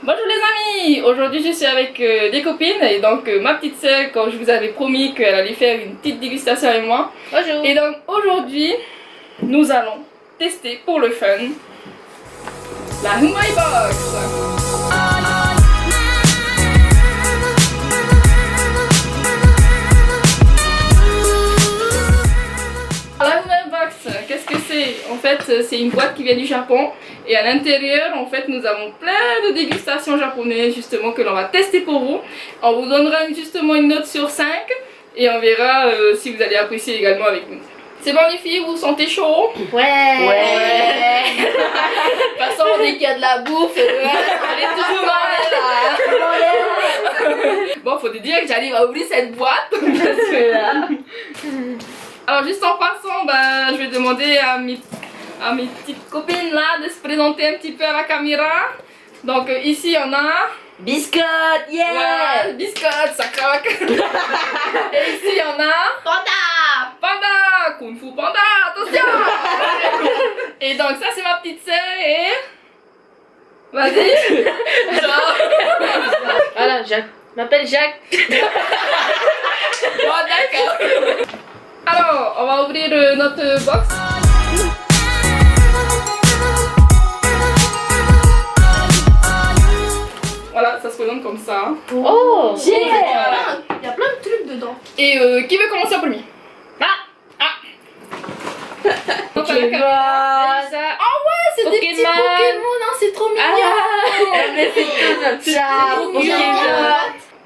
Bonjour les amis, aujourd'hui je suis avec des copines et donc ma petite sœur, quand je vous avais promis qu'elle allait faire une petite dégustation avec moi. Bonjour. Et donc aujourd'hui nous allons tester pour le fun la Humai Box. La Humai Box, qu'est-ce que c'est? En fait c'est une boîte qui vient du Japon. Et à l'intérieur, en fait, nous avons plein de dégustations japonaises justement que l'on va tester pour vous. On vous donnera justement une note sur 5 et on verra si vous allez apprécier également avec nous. C'est bon les filles, vous vous sentez chaud? Ouais. De toute façon, dès qu'il y a de la bouffe, on est toujours mal. Bon, faut te dire que j'arrive à ouvrir cette boîte. Alors juste en passant, je vais demander à mes petites copines là de se présenter un petit peu à la caméra. Donc ici on a Biscotte, yeah. ouais, biscotte, ça craque. Et ici on a Panda, Kung Fu Panda, attention. Et donc ça c'est ma petite sœur et vas-y. Voilà, Jacques. Je m'appelle Jacques. Bon d'accord. Alors on va ouvrir notre box. Voilà, ça se présente comme ça. Oh, Voilà. Il y a plein de trucs dedans. Et qui veut commencer en premier? Pokémon. Ah ouais, c'est des petits Pokémon. Pokémon, non, c'est trop mignon. Mais c'est tout notre chat. trop mignon.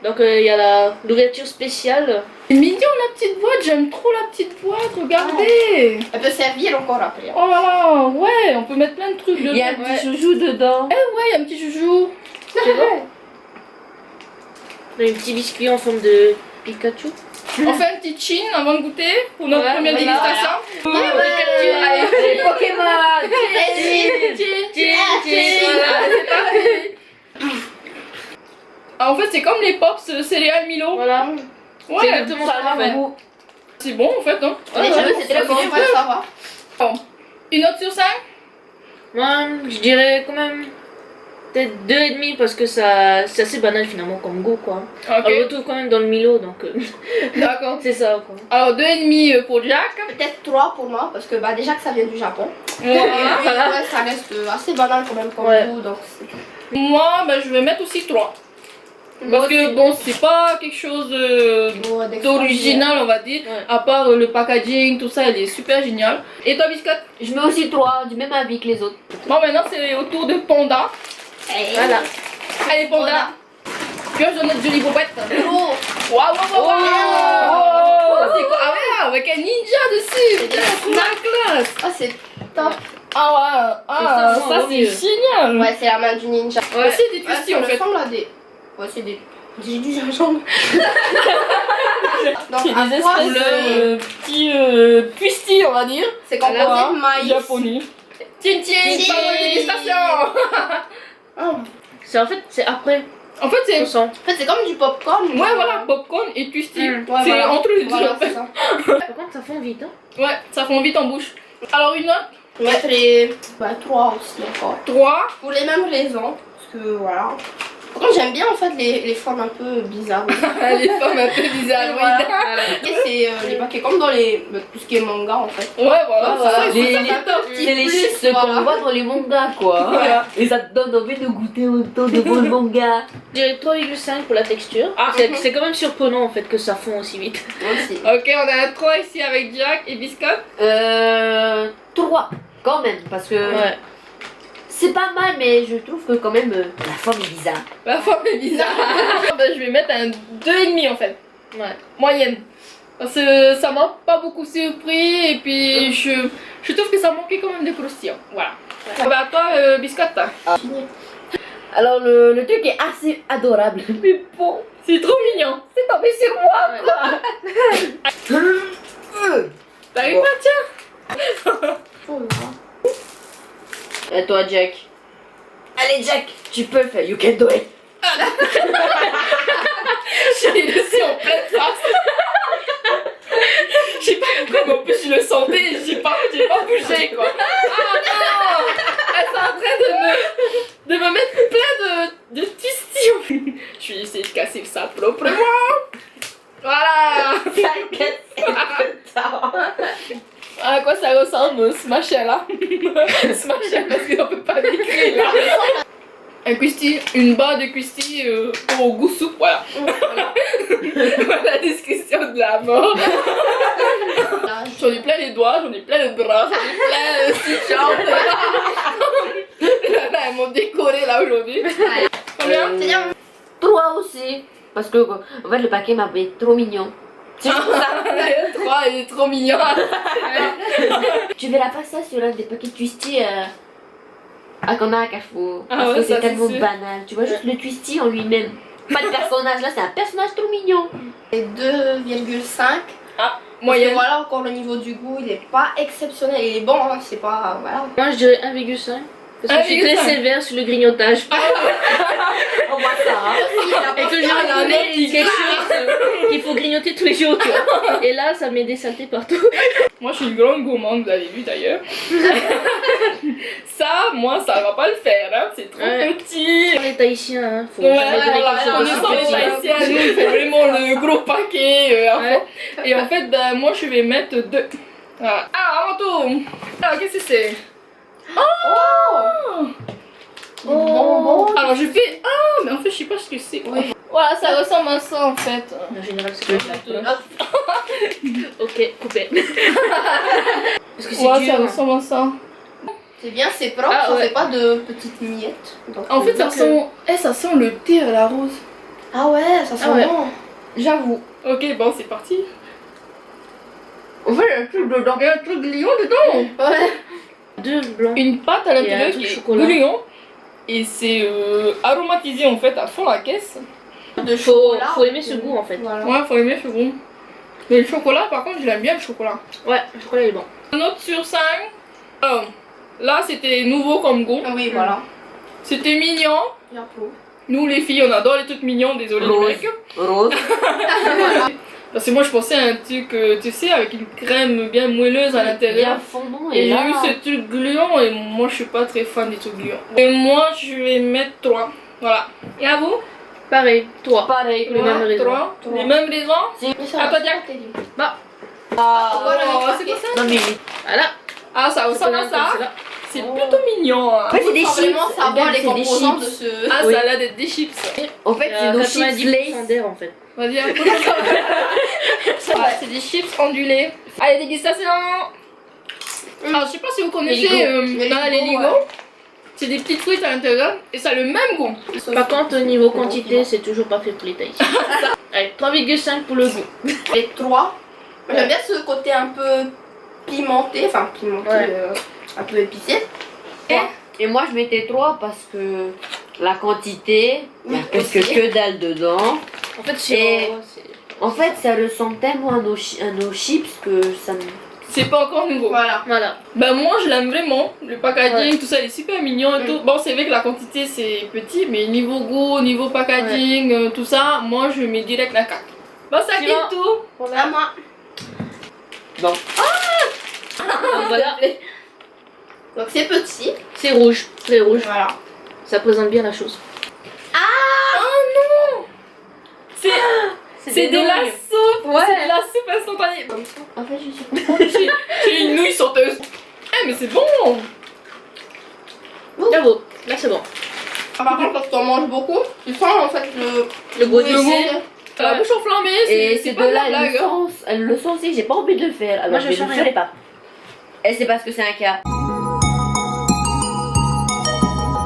Donc il y a l'ouverture spéciale. C'est mignon la petite boîte, j'aime trop la petite boîte, regardez. Elle peut servir encore après. Oh là là, ouais, on peut mettre plein de trucs dedans. Il y a un ouais. petit joujou dedans. Eh ouais, il y a un petit joujou. Tu vois? Il y a un petit biscuit en forme de Pikachu. On fait un petit chin avant de goûter pour notre Ouais, première voilà. dégustation. Pikachu, allez, Pokémon. Voilà, c'est parti. Ah, en fait, c'est comme les pops céréales Milo. Voilà. C'est Ouais, exactement ça en fait. c'est bon en fait, hein. Les cheveux, c'est très bon, c'est ça va. bon. Une note sur 5? Moi, je dirais quand même peut-être 2,5 parce que ça, c'est assez banal finalement comme goût quoi. On le Ok, retrouve quand même dans le Milo donc d'accord. c'est ça quoi. Alors 2,5 pour Jack. Peut-être 3 pour moi, parce que déjà que ça vient du Japon. Et Voilà. puis, ouais, ça reste assez banal quand même comme Ouais. goût. Donc Moi, je vais mettre aussi 3. Parce que bon, c'est pas quelque chose d'original, on va dire. Ouais. À part le packaging, tout ça, elle est super génial. Et toi, Biscotte? Je mets aussi 3, du même avis que les autres. Bon, maintenant c'est au tour de Panda. Voilà. Allez, Panda. Pioche dans notre jolie bobette. Oh, Waouh, waouh, waouh, waouh. C'est quoi? Ah ouais, avec un ninja dessus. C'est La classe. ah, c'est top. Ah ouais, ah, C'est ça, ça moi, c'est mieux. génial. Ouais, c'est la main du ninja. Ouais, c'est des Ouais, twisties ça en fait. ressemble à des. Ouais, c'est des. J'ai du gingembre. Donc, C'est à des quoi espèces de petits twisties, on va dire. c'est composé Voilà, de maïs. japonais. Tiens, tiens, Tiens. pas de dégustation. Oh. C'est en fait c'est après En fait, c'est. on sent. En fait, c'est comme du popcorn. Ouais, voilà, popcorn et twisty. Mm. Ouais, c'est voilà. entre les deux Voilà, en fait. c'est ça. Par contre ça fond vite hein. Ouais, ça fond vite en bouche. Alors, une note? Je mettrais 3 aussi encore. 3. Pour les mêmes raisons. Parce que voilà. Par contre, j'aime bien en fait les formes un peu bizarres. Les formes un peu bizarres, oui. Voilà. Et c'est les paquets comme dans tout ce qui est manga en fait. Ouais, voilà, Ouais, voilà. c'est ça, Les- ça top. C'est les plus, chips voilà. qu'on voit dans les mangas, quoi. Voilà. Et ça te donne envie de goûter en même temps devant le manga. Je dirais 3,5 pour la texture. Ah. C'est quand même surprenant en fait que ça fond aussi vite. Moi aussi. Ok, on a un 3 ici avec Jack et Biscotte. 3, quand même, parce que Ouais. c'est pas mal, mais je trouve que quand même, la forme est bizarre. La forme est bizarre. Je vais mettre un 2,5 en fait. Ouais. Moyenne. Parce que ça m'a pas beaucoup surpris et puis je trouve que ça manquait quand même de croustillant. Voilà. Bah toi, Biscotte. Alors, le truc est assez adorable. Mais bon, C'est trop mignon. c'est tombé sur moi, Ouais. quoi. T'arrives pas, tiens. Et toi, Jack? Allez, Jack, tu peux le faire. You can do it. J'ai le laissé en pleine face. Je sais pas pourquoi, mais en plus je le sentais et j'ai pas bougé quoi. Ah non. Elle est en train de me mettre plein de je vais essayer de casser ça proprement. Voilà. À quoi ça ressemble ce machin là? Ce machin parce qu'on peut pas décrire là. Un cuistis, une barre de cuistis au goût soupe, voilà. Voilà la description de la mort. J'en ai plein les doigts, j'en ai plein le bras, j'en ai plein de petites jambes. Là, elles m'ont décoré là aujourd'hui. Combien? 3 aussi. Parce que en fait le paquet m'avait trop mignon. C'est pour ça. 3, il est trop mignon. Tu verras pas ça sur un des paquets de twisty qu'on a à Carrefour. Ah Parce ouais, que ça, c'est tellement c'est sûr. banal. Tu vois juste le twisty en lui-même. Pas de personnage là, c'est un personnage trop mignon. Et 2,5. Ah, Parce que moyenne. voilà, encore le niveau du goût, il est pas exceptionnel. Il est bon, hein, c'est pas. Voilà. Moi je dirais 1,5. Parce que je suis très 1,5. sévère sur le grignotage. On voit ça. Hein. Et que je reconnais quelque chose qu'il faut grignoter tous les jours, tu vois. Et là, ça met des saletés partout. Moi, je suis une grande gourmande, vous l'avez vu d'ailleurs. Ça, moi, ça va pas le faire, hein. C'est trop Ouais. petit. Les Tahitiens, hein, faut Ouais, jamais donner voilà, quelque on chose est de sans les petit. Haïtiens, nous, il faut vraiment le gros paquet. À fond. Et en fait, ben, moi, je vais mettre 2. Voilà. Ah, à mon tour. Alors, qu'est-ce que c'est? Oh! Bonbons. Alors, je fais. Ah, mais en fait, je sais pas ce que c'est. Oui. Voilà, ça ressemble à ça en fait. En général, c'est comme ça. Ok, coupé. Parce que c'est Ouais, ça dur. ressemble à ça. C'est bien, c'est propre, Ah, ça ouais. fait pas de petites miettes. Donc, En fait, ça sent. Eh, ça sent le thé à la rose. Ah ouais, ça sent Ah ouais. bon. J'avoue. Ok, bon, c'est parti. En fait, il y a un truc dedans. Il y a un truc gluant dedans. Ouais. 2 blancs. Une pâte à Et un l'intérieur truc qui est chocolat. gluant. Et c'est aromatisé en fait à fond la caisse. De Faut chocolat. aimer ce goût en fait. Voilà. Ouais, faut aimer ce goût. Mais le chocolat, par contre, je l'aime bien le chocolat. Ouais, le chocolat est bon. Un autre sur 5. Alors, là, c'était nouveau comme goût. Ah oui, voilà. C'était mignon. J'approuve. Nous, les filles, on adore les trucs mignons. Désolé, les Rose. mecs. Rose. Parce que moi, je pensais à un truc, tu sais, avec une crème bien moelleuse à l'intérieur. Bien fondant Et et j'ai là. eu ce truc gluant et moi, je suis pas très fan des trucs gluants. Et moi, je vais mettre 3. Voilà. Et à vous? Pareil, 3. Pareil. Les mêmes raisons. 3. Trois. Les mêmes raisons? Mais ça À va toi, pas Jack. terrible. Bah, Voilà, Oh, le c'est paquet. quoi ça? Non mais voilà. Ah, ça ressemble à ça. C'est plutôt mignon. Hein. en fait c'est des Faut chips. vraiment savoir Regarde, les c'est des composants de chips. ce. Ah, Oui. ça a l'air d'être des chips. En fait c'est nos chips Lay's. 90% d'air en fait. Vas-y, un peu. Ah, c'est des chips ondulés. Allez, dégustation. Alors, je sais pas si vous connaissez Les les Ligo, Ligo. C'est des petites frites à l'intérieur et ça a le même goût. Par contre, au niveau quantité, c'est toujours pas fait pour les Tahitiens. Allez, 3,5 pour le goût. Les 3. J'aime bien ce côté un peu pimenté, enfin pimenté, Ouais. un peu épicé. Et moi je mettais 3 parce que la quantité, il y a Oui, presque aussi. que dalle dedans. En fait, Et- c'est. En fait ça ressemble tellement à nos chips que ça me... C'est pas encore nouveau. Voilà. Voilà. Bah moi je l'aime vraiment, le packaging, Ouais. tout ça il est super mignon et tout. Bon c'est vrai que la quantité c'est petit, mais niveau goût, niveau packaging, tout ça, moi je mets direct la 4. Bon ça Suivant. quitte tout. À moi. Donc voilà, Donc c'est petit. c'est rouge, très rouge. Voilà. Ça présente bien la chose. C'est de la soupe. Ouais. C'est de la soupe instantanée. Comme ça. En fait je suis contente. J'ai une nouille sauteuse. Eh mais c'est bon. Bravo, là c'est bon. Ah, par contre, quand tu en manges beaucoup, tu sens en fait Le goût le du goût. La bouche enflammée, Et c'est ces pas de deux-là, la blague. hein. elles le sont aussi, j'ai pas envie de le faire. Alors Moi, je je ne sens le rien. ferai pas. Et c'est parce que c'est un cas.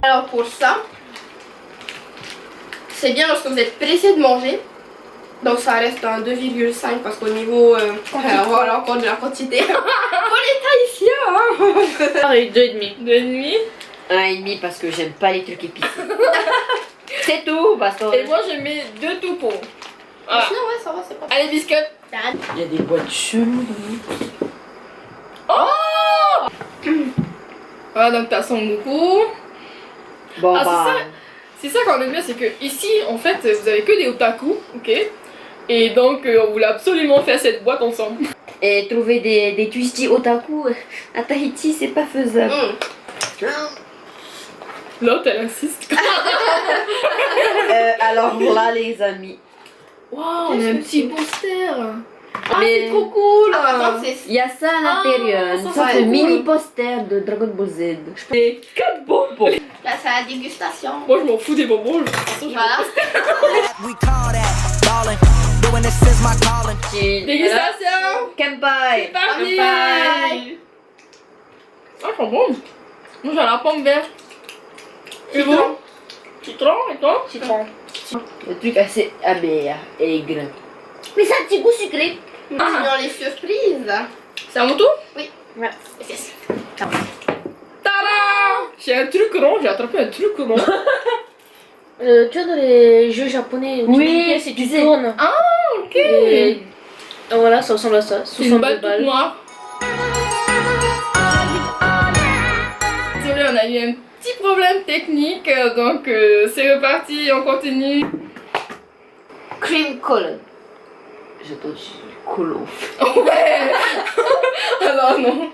Alors pour ça, c'est bien lorsque vous êtes pressé de manger. Donc ça reste un 2,5 parce qu'au niveau voilà, encore de la quantité. Pour les Tahitiens hein. Pareil, 2,5. 2,5. 1,5 parce que j'aime pas les trucs épicés. C'est tout parce que... Et moi je mets 2 tout pour. Voilà. Sinon ouais ça va, c'est pas Allez biscuits. Il y a des boîtes cheloues. Voilà donc t'as son beaucoup. Bon Ah, bah... C'est ça qu'on aime bien, c'est que ici en fait vous avez que des otaku, ok. Et donc on voulait absolument faire cette boîte ensemble. Et trouver des twisty otaku à Tahiti, c'est pas faisable. Mmh. L'autre elle insiste. À Alors là, les amis, Waouh, on a un petit poster. Ah, Mais- c'est trop cool. Attends, c'est il y a ça à l'intérieur, une ça, sorte c'est de cool. mini poster de Dragon Ball Z. Et 4 bonbons. là, c'est la dégustation. Moi, je m'en fous des bonbons. De toute façon, je Voilà. We call that ballin'. Doing this is my calling. Dégustation. Kenpai. C'est parti. Bye. Ah, ils sont bons. Moi, j'ai la pomme verte. Et vous? Citron, et toi? Citron. Le truc assez amer et aigre. Mais ça a un petit goût sucré. Dans les surprises. C'est à mon tour? Oui. Ouais. Yes. Tada! J'ai un truc rond, j'ai attrapé un truc rond. Tu vois dans les jeux japonais, où Oui, tu pièces et tu tu sais. tournes. Ok. Et voilà, ça ressemble à ça. C'est Sous une forme balle de toute balle. noire. Désolé, on a eu un petit problème technique, donc c'est reparti, on continue. Cream Colon. J'attends du colon. Ouais. Alors non.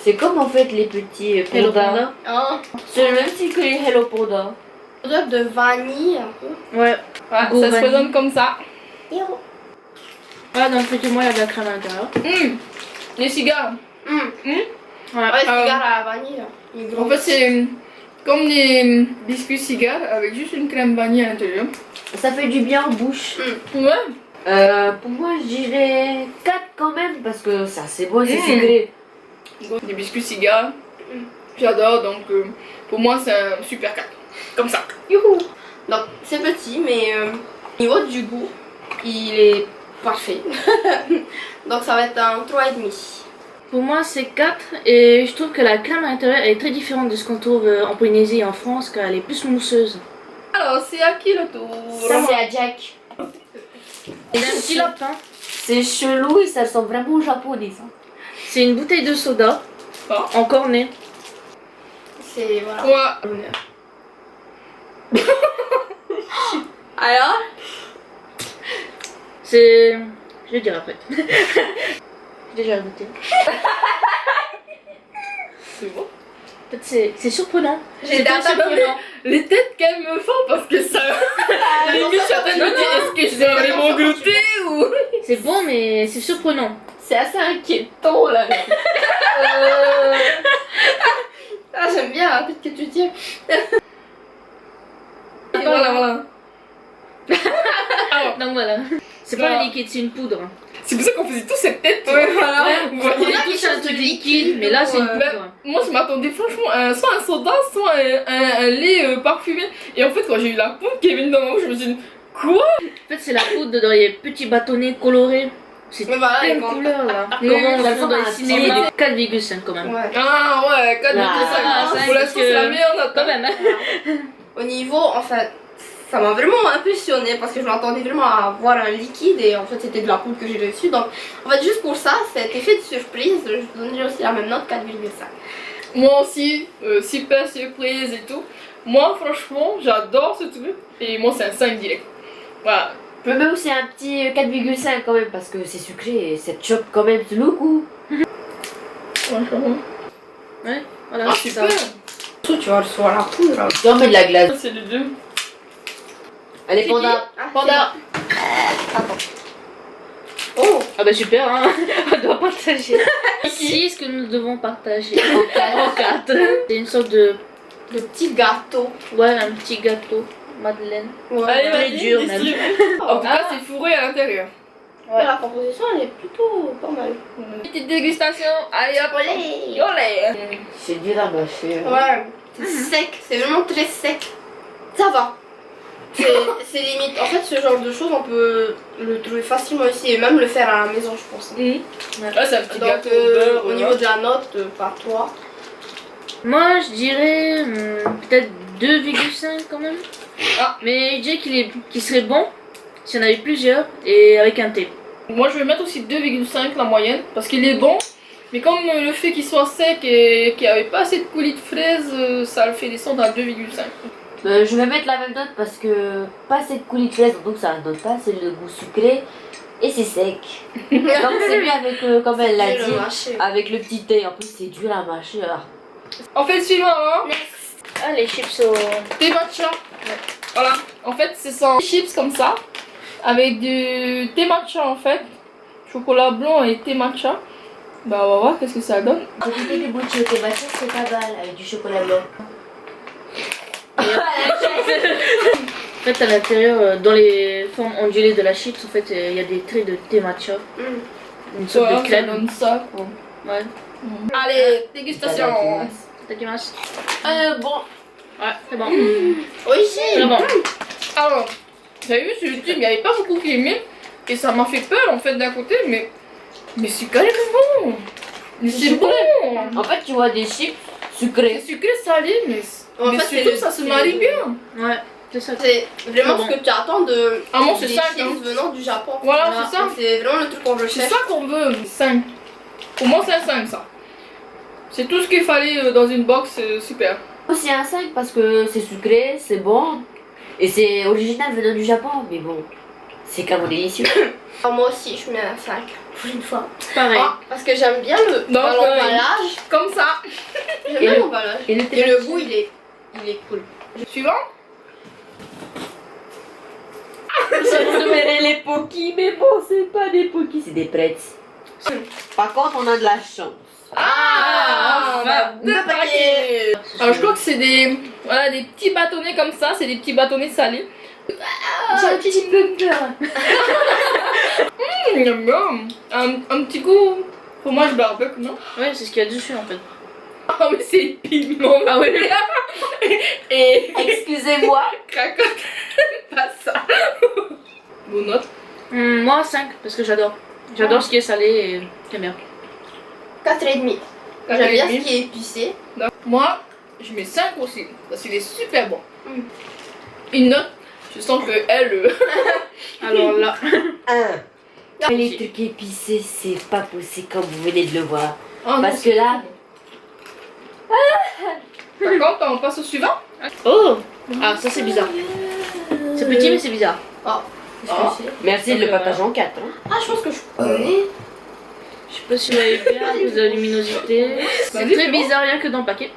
C'est comme en fait les petits Hello pandas. Panda. Hein? C'est le même style que les Hello Panda. Odeur de vanille un peu. Ouais. Ouais, Go ça se vanille. présente comme ça. Ouais, dans le petit moi, il y a de la crème à l'intérieur. Les cigares. Hum. Ouais. Ouais, cigare à la vanille. Il est En gros. fait, c'est comme des biscuits cigares avec juste une crème vanille à l'intérieur. Ça fait du bien en bouche. Ouais. Pour moi, je dirais 4 quand même parce que ça c'est bon, c'est Mm. sucré. Des biscuits cigares. J'adore, donc pour moi, c'est un super 4. Comme ça. Youhou. Donc c'est petit, mais au niveau du goût, il est parfait. Donc ça va être un 3,5. Pour moi, c'est 4 et je trouve que la crème à l'intérieur est très différente de ce qu'on trouve en Polynésie et en France, car elle est plus mousseuse. Alors, c'est à qui le tour? Ça c'est à Jack. Il a un petit lapin. C'est chelou et ça sent vraiment japonais ça. C'est une bouteille de soda Ah. en cornet. C'est voilà. Ouais. Alors C'est... Je vais dire après. J'ai déjà goûté. C'est bon. En fait, c'est surprenant. J'ai C'est d'attendre. surprenant. Les têtes qu'elles me font parce que ça. Limite, je suis en train de me dire, est-ce que je dois vraiment goûter ou. C'est bon, mais c'est surprenant. C'est assez inquiétant là. Ah, j'aime bien hein, peut-être que tu tiens. Voilà, voilà. Alors, Donc voilà. C'est pas un liquide, c'est une poudre. c'est pour ça qu'on faisait tous cette tête. tu Ouais, vois. voilà. Vous voyez? On est tous un truc liquide, mais là c'est une Ouais. poudre. Moi, je m'attendais franchement à soit un soda, soit un lait parfumé. Et en fait, quand j'ai eu la poudre qui est venue dans ma bouche, je me suis dit, quoi? En fait, c'est la poudre dans les petits bâtonnets colorés. C'est Mais voilà, plein les de grands. couleurs là. Oui, Comment on ça le trouve dans les ressemble à un cinémas 4,5 quand même. Ouais. Ah ouais, 4 Ah, Pour l'instant, c'est la meilleure note. Quand même, hein. Au niveau, en fait, ça m'a vraiment impressionné parce que je m'attendais vraiment à voir un liquide et en fait c'était de la poudre que j'ai reçue. Donc en fait juste pour ça, cet effet de surprise, je donnerais aussi la même note, 4,5. Moi aussi, super surprise et tout. Moi, franchement, j'adore ce truc. Et moi, c'est un 5 direct. Voilà. Je mets aussi un petit 4,5 quand même parce que c'est sucré et ça te chope quand même le goût. Franchement. Ouais, voilà. Ah, c'est super. ça. Surtout tu vas recevoir la poudre. hein. Tu en mets de la glace. C'est les deux. Allez, C'est panda. qui Ah, Panda. Attends. Oh, Ah bah super, hein. On doit partager. Ici, est-ce que nous devons partager en 4. C'est une sorte de... le petit gâteau. Ouais, un petit gâteau. Madeleine. Ouais. Allez, Très vas-y, dur, même. distribue. En tout cas, c'est fourré à l'intérieur. Ouais, la composition elle est plutôt pas mal. Petite dégustation. Allez hop. Olé. Olé. C'est dur à mâcher. hein. Ouais, c'est sec, c'est vraiment très sec. Ça va. C'est limite. En fait, ce genre de choses, on peut le trouver facilement ici et même le faire à la maison, je pense. Ah, c'est un petit Donc, gâteau au beurre. au niveau de la note, par toi. Moi, je dirais peut-être 2,5 quand même. Ah. Mais je dirais qu'il serait bon si on avait plusieurs et avec un thé. Moi, je vais mettre aussi 2,5 la moyenne parce qu'il est bon. Mais comme le fait qu'il soit sec et qu'il n'y avait pas assez de coulis de fraises, ça le fait descendre à 2,5. Je vais mettre la même note parce que pas assez de coulis de fraise, donc ça ne donne pas assez de goût sucré et c'est sec. Donc c'est mieux avec, comme elle l'a dit, avec le petit thé. En plus c'est dur à mâcher. Alors. On fait le suivant, hein. Ah, les chips au... Thé matcha. Voilà. En fait, ce sont des chips comme ça. Avec du thé matcha en fait. Chocolat blanc et thé matcha. Bah on va voir qu'est-ce que ça donne. J'ai goûté des bouchées au thé matcha, c'est pas mal avec du chocolat blanc. En fait, à l'intérieur, dans les formes ondulées de la chips, en fait, il y a des traits de thé matcha. Une sorte Voilà, de crème. ça donne ça quoi. Ouais. Allez, dégustation. Takimasu. Bon. Ouais, c'est bon. Oui, si. C'est bon. Alors, j'avais vu sur YouTube, il n'y avait pas beaucoup qui aimaient. Et ça m'a fait peur en fait d'un côté, mais c'est quand même bon. Mais c'est bon. En fait, tu vois des chips C'est sucrés. sucré, salé, mais En mais fait, surtout ça se marie bien. Ouais, c'est ça. C'est vraiment Bon. ce que tu attends de Ah bon, c'est des ça, chips hein. venant du Japon. Voilà, Ah, c'est ça. C'est vraiment le truc qu'on C'est recherche. ça qu'on veut. 5. Pour moi, c'est un 5 ça. C'est tout ce qu'il fallait dans une box, super. C'est un 5 parce que c'est sucré, c'est bon. Et c'est original venant du Japon, mais bon, c'est quand même délicieux. Alors, moi aussi, je mets un 5 pour une fois. Pareil. Ah, parce que j'aime bien Donc, l'emballage. Comme ça. J'aime bien l'emballage. Et le Et le goût, il est cool. Suivant. Je verrais les Poki, mais bon, c'est pas des Poki, c'est des Pretz. Par contre, on a de la chance. Ah, on a deux paquets. Alors je crois que c'est des petits bâtonnets comme ça, c'est des petits bâtonnets salés. J'ai un petit peu peur. Miam, miam. Un petit goût fromage barbecue, non? Ouais, c'est ce qu'il y a dessus en fait. Ah oui, c'est piment. Ah oui. Et Excusez-moi. cracotte, pas ça. Bonne note. Moi, 5 parce que j'adore. J'adore ce qui est salé et j'aime bien. 4,5. J'aime bien ce qui est épicé. Moi, je mets 5 aussi, parce qu'il est super bon. Une note, je sens que elle... Alors là. Les trucs épicés, c'est pas possible comme vous venez de le voir. Oh, non, Parce que là, Par contre, on passe au suivant. Oh. Ah, ça c'est bizarre. C'est petit mais c'est bizarre. Qu'est-ce que Oh. c'est merci de le partager en 4. Ah, je pense que je connais. Je sais pas si vous voyez bien, vous avez la luminosité. C'est Vas-y, très c'est bon. bizarre rien que dans le paquet.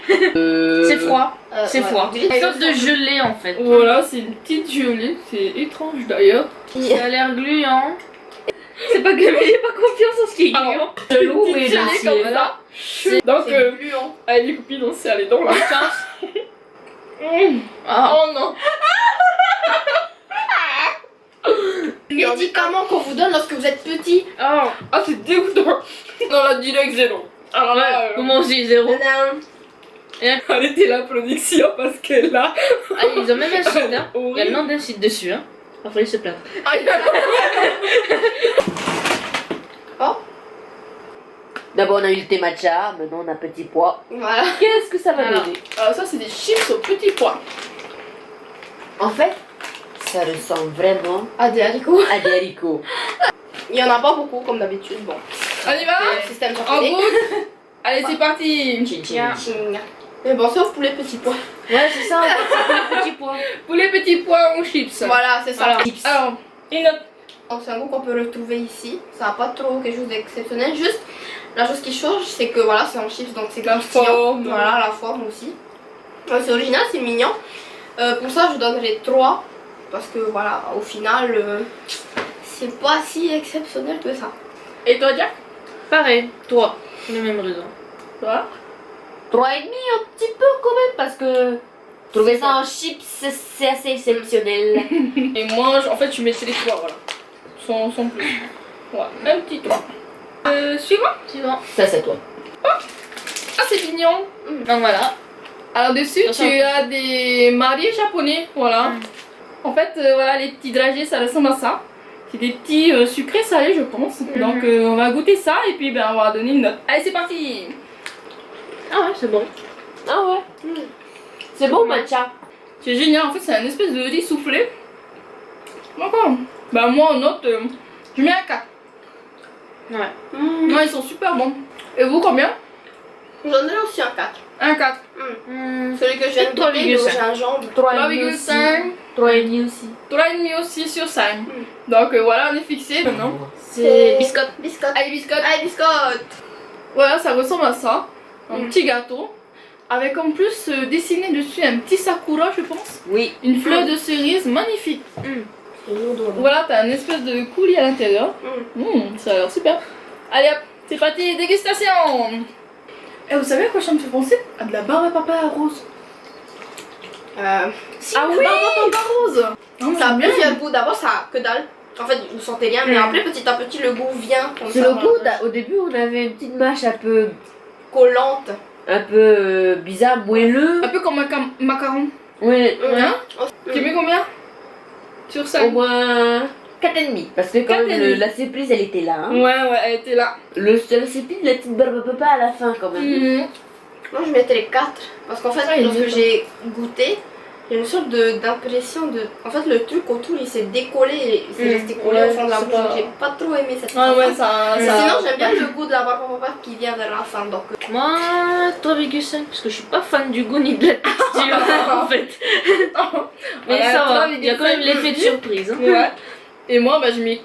C'est froid. C'est ouais. froid. Une sorte de gelée en fait. Voilà, c'est une petite gelée, c'est étrange d'ailleurs. Ça a l'air gluant. C'est pas que j'ai pas confiance en ce qui est Alors, gluant. Une l'eau, petite mais gelée merci. comme ça. Donc, C'est gluant. allez les copines, on s'est allé dans la Chance. Oh non. Médicaments qu'on vous donne lorsque vous êtes petit. Ah, c'est dégoûtant. Dans la direct zéro. Alors là, Comment aussi zéro. arrêtez la production parce que là... Ah, ils ont même un site, hein. Il y a le horrible. nom d'un site dessus, hein. Après, ils se plaindre. Aïe. D'abord, on a eu le thé matcha, maintenant on a petit pois. Voilà. Qu'est-ce que ça va Alors. donner? Alors ça, c'est des chips au petit pois. En fait, ça ressemble vraiment Ah, des haricots. à des haricots. Il y en a pas beaucoup comme d'habitude. Bon. On y va? C'est le système En japonais. goûte. Allez, c'est parti. Tiens. Mais bon, sauf pour les petits pois. Ouais, c'est ça, en fait, c'est pour les petits pois. Pour les petits pois en chips. Voilà, c'est ça. Voilà. Alors, une note. Donc, c'est un goût qu'on peut retrouver ici. Ça n'a pas trop quelque chose d'exceptionnel. Juste, la chose qui change, c'est que voilà, c'est en chips, donc c'est La croustillant. forme. Voilà, la forme aussi. Ouais, c'est original, c'est mignon. Pour ça, je donnerais 3. Parce que voilà, au final, c'est pas si exceptionnel que ça. Et toi, Jack? Pareil, 3. Pour les mêmes raisons. Toi? 3,5 un petit peu quand même, parce que trouver ça en chips, c'est assez exceptionnel. Et moi, en fait, je mettrais les 3, voilà. Sans plus. Voilà, un petit 3. Suivant. Suivant. Ça, c'est toi. Ah, c'est mignon. Donc voilà. Alors, dessus, Attention. tu as des mariés japonais, voilà. En fait, voilà, les petits dragées, ça ressemble à ça. C'est des petits sucrés salés, je pense. Donc, on va goûter ça et puis ben, on va donner une note. Allez, c'est parti. Ah ouais, c'est bon. Ah ouais. C'est bon, matcha. C'est génial, en fait, c'est un espèce de riz soufflé. D'accord. Bah, moi, en note, je mets un 4. Ouais. Non, ils sont super bons. Et vous, combien? Je donnerais aussi un 4. Un 4. Celui que je viens de goûter, le 3,5. gingembre. 3,5 3,5 aussi. 3,5 aussi sur 5. Donc, voilà, on est fixé maintenant. C'est biscotte. Biscotte. Allez, biscotte. Allez, biscotte. Voilà, ça ressemble à ça. Un petit gâteau avec en plus dessiné dessus un petit sakura, je pense. Oui. Une fleur de cerise magnifique. C'est lourd, lourd. Voilà, t'as un espèce de coulis à l'intérieur. Ça a l'air super. Allez hop, c'est parti, dégustation. Et vous savez à quoi ça me fait penser? À de la barbe à papa rose. Si, Ah oui, barbe à papa rose. ça a plusieurs goûts. D'abord, ça a que dalle. En fait, vous sentez rien, mais après, petit à petit, le goût vient. Comme Sur ça, le coup, au début, on avait une petite mâche un peu collante. bizarre, moelleux. Un peu comme un macaron. Ouais. Hein? Tu mets combien? Sur 5? Au moins 4,5. Parce que quand même, 4,5. la surprise, elle était là. Hein. Ouais, elle était là. La surprise, la petite barbe à papa à la fin, quand même. Moi, je mettrais les 4. Parce qu'en fait, lorsque j'ai goûté, il y a une sorte d'impression de. En fait, le truc autour, il s'est décollé et il s'est resté collé au fond de la c'est bouche. pas- Donc, j'ai pas trop aimé cette Ah ouais, sensation. ça. Mais ça- sinon, j'aime bien le goût de la barbe à papa qui vient vers la fin. Donc, Moi, 3,5 parce que je suis pas fan du goût ni de la texture en fait. Mais Ouais, ça va, 3,5. il y a quand même l'effet de surprise. Hein. Ouais. Et moi, bah, je mets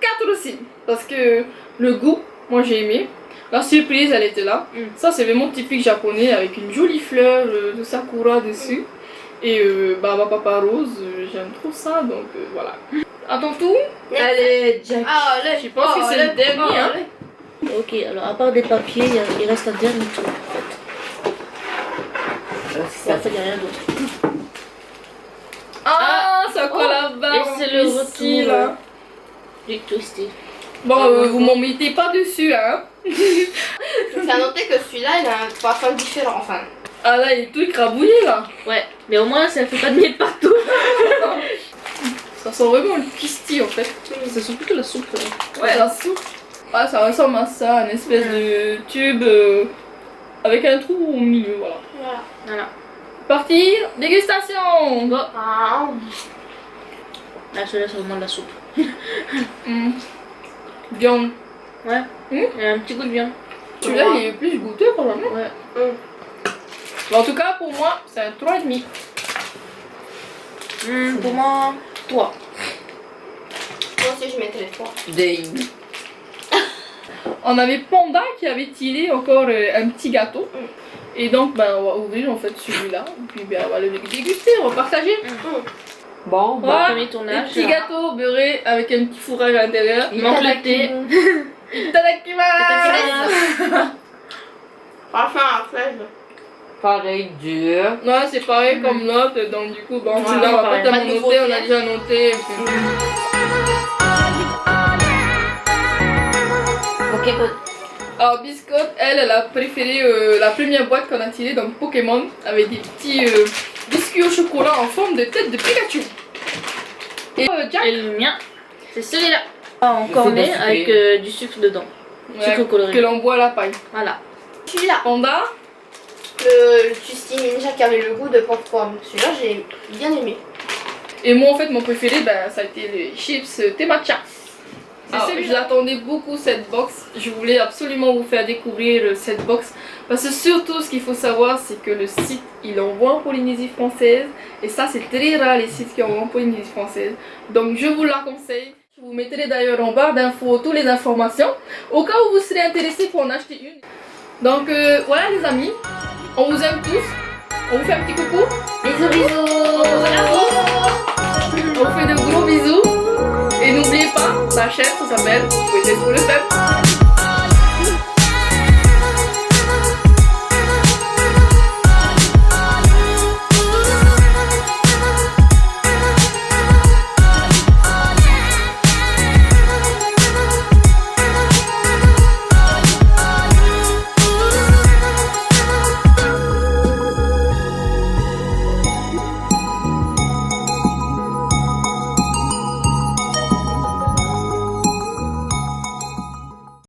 4 aussi. Parce que le goût, moi j'ai aimé. La surprise, elle était là. Ça, c'est vraiment typique japonais avec une jolie fleur de sakura dessus. Et barbe à papa rose, j'aime trop ça. Donc voilà. À ton tour, Allez, Jack. ah, allez, je pense que c'est le dernier. Hein. Ok, alors à part des papiers, il reste un dernier truc en fait. C'est En ça. fait, il n'y a rien d'autre. Ah, ça colle la barbe. et c'est le ici, retour, là. J'ai twisté. Bon, vous m'en mettez pas dessus, hein. Je tiens à noter que celui-là, il a un parfum différent. Enfin, Ah là, il est tout écrabouillé là. Ouais, mais au moins ça fait pas de miettes partout. Ça sent vraiment le pisti en fait. Ça sent plutôt la soupe. Ouais, la soupe. Ouais, ça ressemble à ça, une espèce de tube avec un trou au milieu, voilà. Voilà. Parti, dégustation. Bon, ah, là celui-là c'est vraiment de la soupe. Viande. Ouais. Il y a un petit goût de viande. Celui-là, il est plus goûteux quand même. Ouais. Bon, en tout cas, pour moi, c'est un 3,5. Pour moi, 3. moi aussi, je mettrais 3. Dame. On avait Panda qui avait tiré encore un petit gâteau. Et donc, ben, on va ouvrir en fait celui-là. Et puis, ben, on va le déguster, on va partager. Bon, bah. Voilà, Premier des tournage. petits gâteaux beurrés avec un petit fourrage à l'intérieur. Il manque le thé. Itadakimasu. Parfum à fraise. Pareil, dur. Non, c'est pareil comme note, donc du coup, bon, Ouais, celui-là, on va pas pareil. tellement Pas de noter, on a nouveauté. déjà noté. et puis- Ok, bon. Alors, Biscotte, elle a préféré la première boîte qu'on a tirée dans Pokémon avec des petits biscuits au chocolat en forme de tête de Pikachu. Et Jack, Et le mien, c'est celui-là. En C'est cornet bien sucré. avec du sucre dedans. Sucre coloré. que l'on boit à la paille. Voilà. Celui-là, Panda, le Twisty Ninja qui avait le goût de popcorn. Celui-là, j'ai bien aimé. et moi en fait, mon préféré, ben, ça a été les chips Temacha. Ah, Je l'attendais beaucoup cette box, je voulais absolument vous faire découvrir cette box parce que surtout ce qu'il faut savoir c'est que le site il envoie en Polynésie française et ça c'est très rare les sites qui envoient en Polynésie française, donc je vous la conseille. Je vous mettrai d'ailleurs en barre d'infos toutes les informations au cas où vous serez intéressé pour en acheter une. Donc voilà les amis, on vous aime tous, on vous fait un petit coucou, Bisous, bisous. on vous fait de gros bisous. Et n'oubliez pas, la chaîne, ça s'appelle Poétesse pour le Fun.